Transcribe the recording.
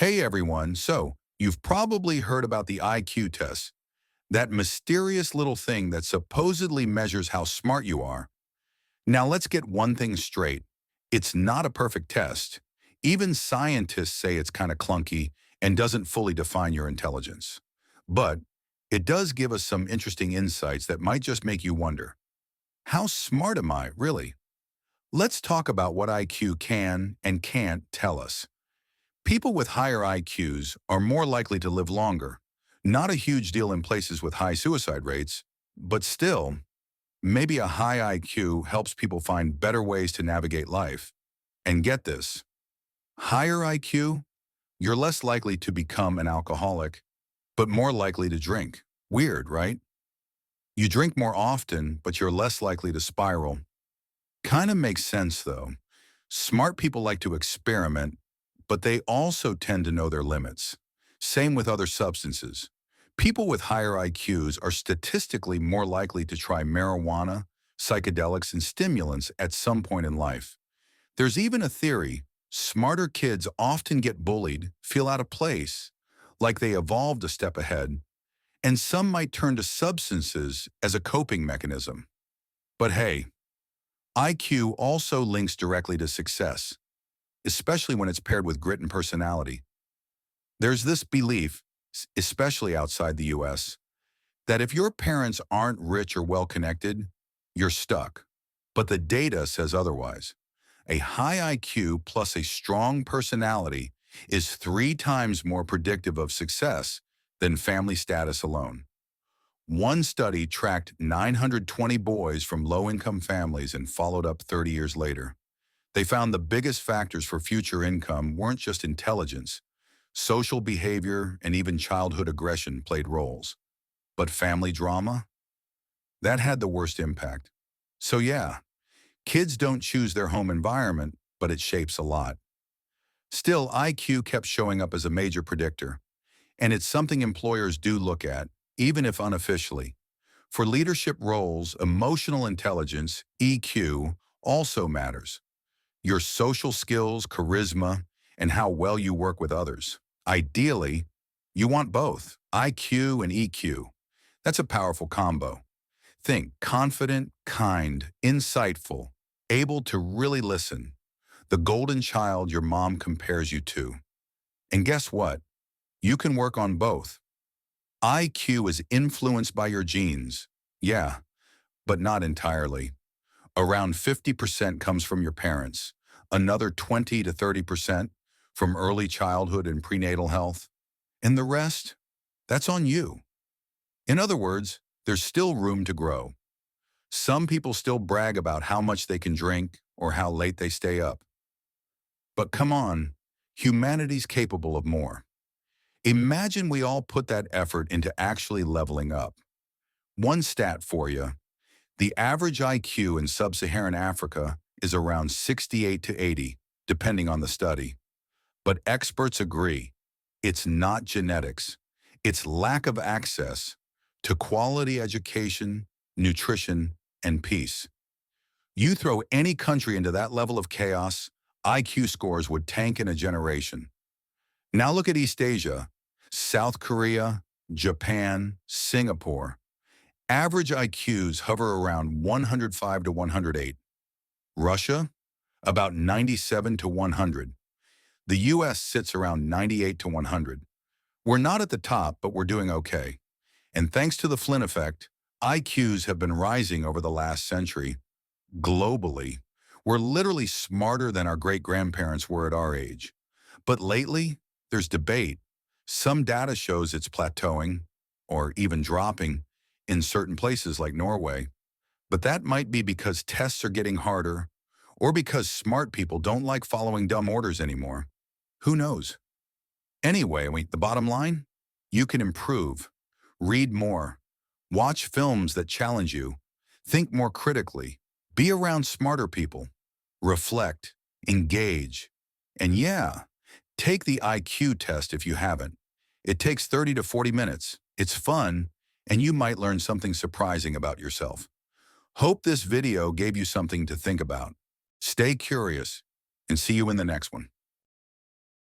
Hey everyone, so you've probably heard about the IQ test, that mysterious little thing that supposedly measures how smart you are. Now let's get one thing straight. It's not a perfect test. Even scientists say it's kind of clunky and doesn't fully define your intelligence. But it does give us some interesting insights that might just make you wonder, how smart am I, really? Let's talk about what IQ can and can't tell us. People with higher IQs are more likely to live longer. Not a huge deal in places with high suicide rates, but still, maybe a high IQ helps people find better ways to navigate life. And get this, higher IQ, you're less likely to become an alcoholic, but more likely to drink. Weird, right? You drink more often, but you're less likely to spiral. Kind of makes sense though. Smart people like to experiment, but they also tend to know their limits. Same with other substances. People with higher IQs are statistically more likely to try marijuana, psychedelics, and stimulants at some point in life. There's even a theory, smarter kids often get bullied, feel out of place, like they evolved a step ahead, and some might turn to substances as a coping mechanism. But hey, IQ also links directly to success, especially when it's paired with grit and personality. There's this belief, especially outside the US, that if your parents aren't rich or well-connected, you're stuck. But the data says otherwise. A high IQ plus a strong personality is 3 times more predictive of success than family status alone. One study tracked 920 boys from low-income families and followed up 30 years later. They found the biggest factors for future income weren't just intelligence. Social behavior and even childhood aggression played roles. But family drama? That had the worst impact. So yeah, kids don't choose their home environment, but it shapes a lot. Still, IQ kept showing up as a major predictor, and it's something employers do look at, even if unofficially. For leadership roles, emotional intelligence, EQ, also matters. Your social skills, charisma, and how well you work with others. Ideally, you want both, IQ and EQ. That's a powerful combo. Think confident, kind, insightful, able to really listen. The golden child your mom compares you to. And guess what? You can work on both. IQ is influenced by your genes. Yeah, but not entirely. Around 50% comes from your parents, another 20 to 30% from early childhood and prenatal health, and the rest, that's on you. In other words, there's still room to grow. Some people still brag about how much they can drink or how late they stay up. But come on, humanity's capable of more. Imagine we all put that effort into actually leveling up. One stat for you. The average IQ in sub-Saharan Africa is around 68 to 80, depending on the study. But experts agree, it's not genetics. It's lack of access to quality education, nutrition, and peace. You throw any country into that level of chaos, IQ scores would tank in a generation. Now look at East Asia, South Korea, Japan, Singapore. Average IQs hover around 105 to 108. Russia, about 97 to 100. The US sits around 98 to 100. We're not at the top, but we're doing okay. And thanks to the Flynn effect, IQs have been rising over the last century. Globally, we're literally smarter than our great-grandparents were at our age. But lately, there's debate. Some data shows it's plateauing, or even dropping, in certain places like Norway. But that might be because tests are getting harder, or because smart people don't like following dumb orders anymore. Who knows? Anyway, the bottom line? You can improve. Read more. Watch films that challenge you. Think more critically. Be around smarter people. Reflect. Engage. And yeah, take the IQ test if you haven't. It takes 30 to 40 minutes. It's fun, and you might learn something surprising about yourself. Hope this video gave you something to think about. Stay curious, and see you in the next one.